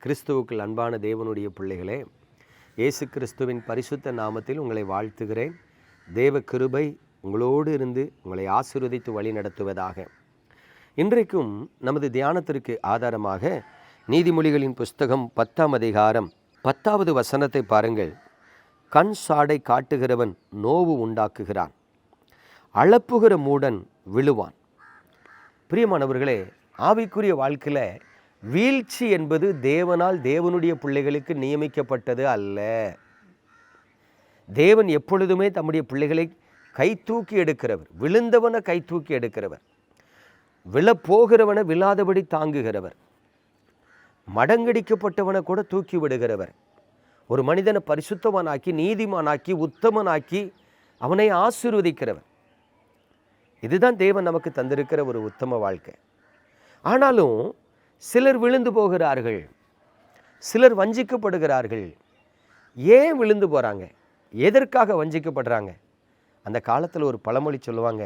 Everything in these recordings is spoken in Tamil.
கிறிஸ்துவுக்குள் அன்பான தேவனுடைய பிள்ளைகளே, இயேசு கிறிஸ்துவின் பரிசுத்த நாமத்தில் உங்களை வாழ்த்துகிறேன். தேவ கிருபை உங்களோடு இருந்து உங்களை ஆசீர்வதித்து வழி நடத்துவதாக. இன்றைக்கும் நமது தியானத்திற்கு ஆதாரமாக நீதிமொழிகளின் புஸ்தகம் 10ஆம் அதிகாரம் 10வது வசனத்தை பாருங்கள். கண் சாடை காட்டுகிறவன் நோவு உண்டாக்குகிறான், அளப்புகிற மூடன் விழுவான். பிரியமானவர்களே, ஆவிக்குரிய வாழ்க்கையில் வீழ்ச்சி என்பது தேவனால் தேவனுடைய பிள்ளைகளுக்கு நியமிக்கப்பட்டது அல்ல. தேவன் எப்பொழுதுமே தம்முடைய பிள்ளைகளை கை தூக்கி எடுக்கிறவர், விழுந்தவனை கை தூக்கி எடுக்கிறவர், விழப்போகிறவனை விழாதபடி தாங்குகிறவர், மடங்கடிக்கப்பட்டவனை கூட தூக்கி விடுகிறவர், ஒரு மனிதனை பரிசுத்தவனாக்கி நீதிமானாக்கி உத்தமனாக்கி அவனை ஆசீர்வதிக்கிறவர். இதுதான் தேவன் நமக்கு தந்திருக்கிற ஒரு உத்தம வாழ்க்கை. ஆனாலும் சிலர் விழுந்து போகிறார்கள், சிலர் வஞ்சிக்கப்படுகிறார்கள். ஏன் விழுந்து போகிறாங்க? எதற்காக வஞ்சிக்கப்படுறாங்க? அந்த காலத்தில் ஒரு பழமொழி சொல்லுவாங்க,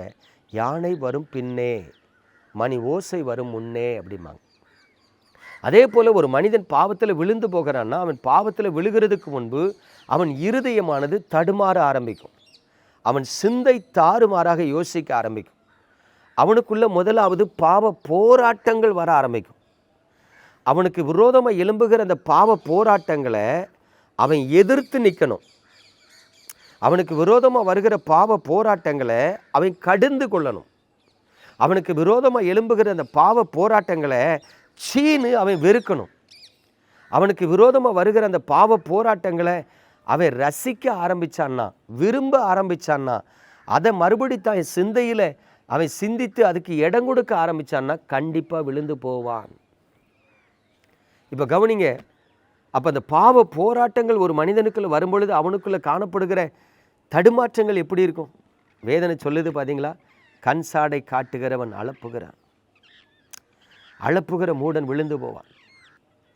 யானை வரும் பின்னே மணி ஓசை வரும் முன்னே அப்படிம்பாங்க. அதே போல் ஒரு மனிதன் பாவத்தில் விழுந்து போகிறான்னா அவன் பாவத்தில் விழுகிறதுக்கு முன்பு அவன் இருதயமானது தடுமாற ஆரம்பிக்கும், அவன் சிந்தை தாறுமாறாக யோசிக்க ஆரம்பிக்கும், அவனுக்குள்ள முதலாவது பாவ போராட்டங்கள் வர ஆரம்பிக்கும். அவனுக்கு விரோதமாக எழும்புகிற அந்த பாவ போராட்டங்களை அவன் எதிர்த்து நிற்கணும். அவனுக்கு விரோதமாக வருகிற பாவ போராட்டங்களை அவன் கடிந்து கொள்ளணும். அவனுக்கு விரோதமாக எழும்புகிற அந்த பாவ போராட்டங்களை சீனு அவன் வெறுக்கணும். அவனுக்கு விரோதமாக வருகிற அந்த பாவ போராட்டங்களை அவன் ரசிக்க ஆரம்பித்தான்னா, விரும்ப ஆரம்பித்தான்னா, அதை மறுபடி தான் சிந்தையில் அவன் சிந்தித்து அதுக்கு இடம் கொடுக்க ஆரம்பித்தான்னா கண்டிப்பாக விழுந்து போவான். இப்போ கவனிங்க, அப்போ அந்த பாவ போராட்டங்கள் ஒரு மனிதனுக்குள்ளே வரும்பொழுது அவனுக்குள்ளே காணப்படுகிற தடுமாற்றங்கள் எப்படி இருக்கும்? வேதனை சொல்லுது பார்த்தீங்களா? கண் சாடை காட்டுகிறவன் அளப்புகிறான், அளப்புகிற மூடன் விழுந்து போவான்.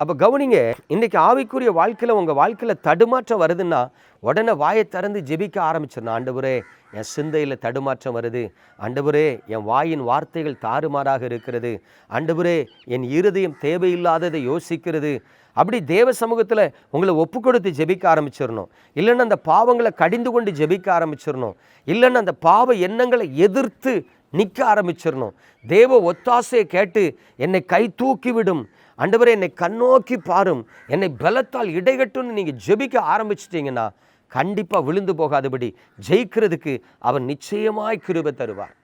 அப்போ கவனிங்க, இன்றைக்கி ஆவிக்குரிய வாழ்க்கையில் உங்கள் வாழ்க்கையில் தடுமாற்றம் வருதுன்னா உடனே வாயை திறந்து ஜெபிக்க ஆரம்பிச்சிடணும். ஆண்டவரே, என் சிந்தையில் தடுமாற்றம் வருது, ஆண்டவரே என் வாயின் வார்த்தைகள் தாறுமாறாக இருக்கிறது, ஆண்டவரே என் இருதயம் தேவையில்லாததை யோசிக்கிறது. அப்படி தேவ சமூகத்தில் உங்களை ஒப்பு கொடுத்து ஜெபிக்க ஆரம்பிச்சிடணும். இல்லைன்னா அந்த பாவங்களை கடிந்து கொண்டு ஜெபிக்க ஆரம்பிச்சிடணும். இல்லைன்னா அந்த பாவ எண்ணங்களை எதிர்த்து நிற்க ஆரம்பிச்சிடணும். தேவ ஒத்தாசையை கேட்டு என்னை கை தூக்கி விடும், ஆண்டவரே என்னை கண்ணோக்கி பாரும், என்னை பலத்தால் இடைகட்டுன்னு நீங்கள் ஜெபிக்க ஆரம்பிச்சிட்டிங்கன்னா கண்டிப்பாக விழுந்து போகாதபடி ஜெயிக்கிறதுக்கு அவர் நிச்சயமாய் கிருபை தருவார்.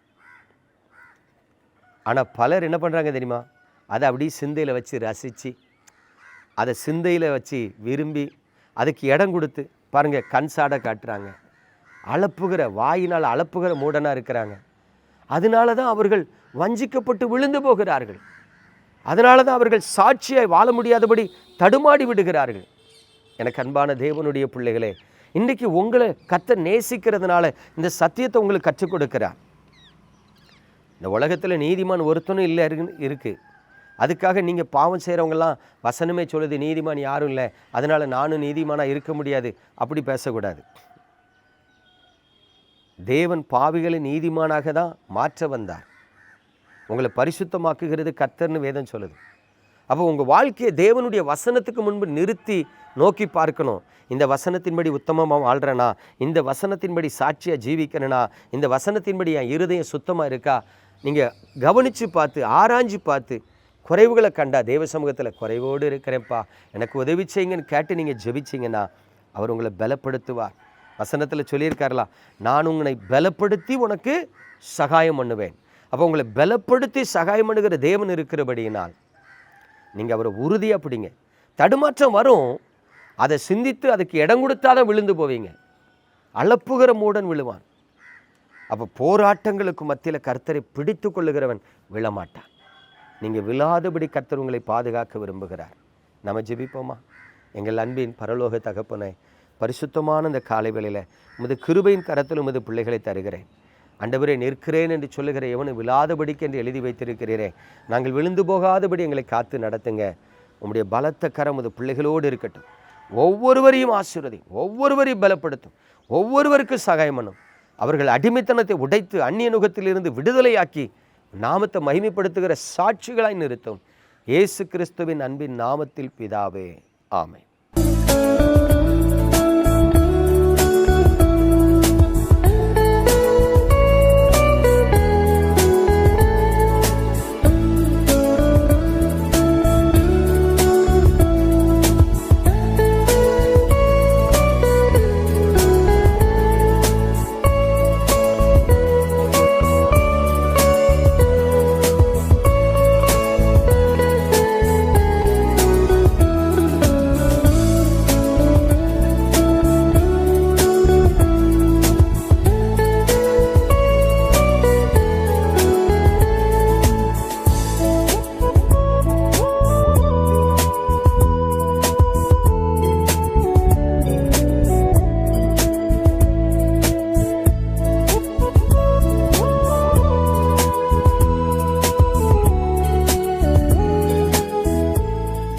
ஆனால் பலர் என்ன பண்ணுறாங்க தெரியுமா? அதை அப்படியே சிந்தையில் வச்சு ரசித்து, அதை சிந்தையில் வச்சு விரும்பி அதுக்கு இடம் கொடுத்து பாருங்கள், கண் சாடை காட்டுறாங்க, அளப்புகிற வாயினால் அளப்புகிற மூடனாக இருக்கிறாங்க. அதனால தான் அவர்கள் வஞ்சிக்கப்பட்டு விழுந்து போகிறார்கள். அதனால தான் அவர்கள் சாட்சியாய் வாழ முடியாதபடி தடுமாடி விடுகிறார்கள். எனக்கு அன்பான தேவனுடைய பிள்ளைகளே, இன்றைக்கி உங்களை கர்த்தர் நேசிக்கிறதுனால இந்த சத்தியத்தை உங்களுக்கு கற்றுக் கொடுக்கிறார். இந்த உலகத்தில் நீதிமான் ஒருத்தனும் இல்லை இருக்குது. அதுக்காக நீங்கள் பாவம் செய்கிறவங்கெல்லாம் வசனமே சொல்லுது நீதிமான் யாரும் இல்லை, அதனால் நானும் நீதிமானாக இருக்க முடியாது, அப்படி பேசக்கூடாது. தேவன் பாவிகளை நீதிமானாக தான் மாற்ற வந்தார். உங்களை பரிசுத்தமாக்குகிறது கர்த்தர்னு வேதம் சொல்லுது. அப்போ உங்கள் வாழ்க்கையை தேவனுடைய வசனத்துக்கு முன்பு நிறுத்தி நோக்கி பார்க்கணும். இந்த வசனத்தின்படி உத்தமமாக வாழ்கிறேனா? இந்த வசனத்தின்படி சாட்சியாக ஜீவிக்கிறேனா? இந்த வசனத்தின்படி என் இருதயம் சுத்தமாக இருக்கா? நீங்கள் கவனித்து பார்த்து ஆராய்ஞ்சு பார்த்து குறைவுகளை கண்டா தேவ சமூகத்தில் குறைவோடு இருக்கிறேன்ப்பா எனக்கு உதவி செய்யுங்கன்னு கேட்டு நீங்கள் ஜெபிச்சிங்கன்னா அவர் உங்களை பலப்படுத்துவார். வசனத்தில் சொல்லியிருக்காரலாம், நான் உங்களை பலப்படுத்தி உனக்கு சகாயம் பண்ணுவேன். அப்போ உங்களை பலப்படுத்தி சகாயம் பண்ணுகிற தேவன் இருக்கிறபடியினால் நீங்கள் அவரை உறுதியாக பிடிங்க. தடுமாற்றம் வரும், அதை சிந்தித்து அதுக்கு இடம் கொடுத்தாதான் விழுந்து போவீங்க. அளப்புகிற மூடன் விழுவான். அப்போ போராட்டங்களுக்கு மத்தியில் கர்த்தரை பிடித்து கொள்ளுகிறவன் விழமாட்டான். நீங்கள் விழாதபடி கர்த்தர் உங்களை பாதுகாக்க விரும்புகிறார். நம்ம ஜெபிப்போமா? எங்கள் அன்பின் பரலோக தகப்பனை, பரிசுத்தமான இந்த காலை வேளையில் உமது கிருபையின் கரத்தில் உமது பிள்ளைகளை தருகிறேன். ஆண்டவரே, நிற்கிறேன் என்று சொல்லுகிற எவனும் விழாதபடிக்கு என்று எழுதி வைத்திருக்கிறீரே, நாங்கள் விழுந்து போகாதபடி எங்களை காத்து நடத்துங்க. உம்முடைய பலத்த கரம் உமது பிள்ளைகளோடு இருக்கட்டும். ஒவ்வொருவரையும் ஆசீர்வதியும், ஒவ்வொருவரையும் பலப்படுத்தும், ஒவ்வொருவருக்கும் சகாயம் பண்ணும். அவர்கள் அடிமைத்தனத்தை உடைத்து அந்நிய நுகத்திலிருந்து விடுதலையாக்கி நாமத்தை மகிமைப்படுத்துகிற சாட்சிகளாய் நிறுத்தும். இயேசு கிறிஸ்துவின் அன்பின் நாமத்தில் பிதாவே, ஆமென்.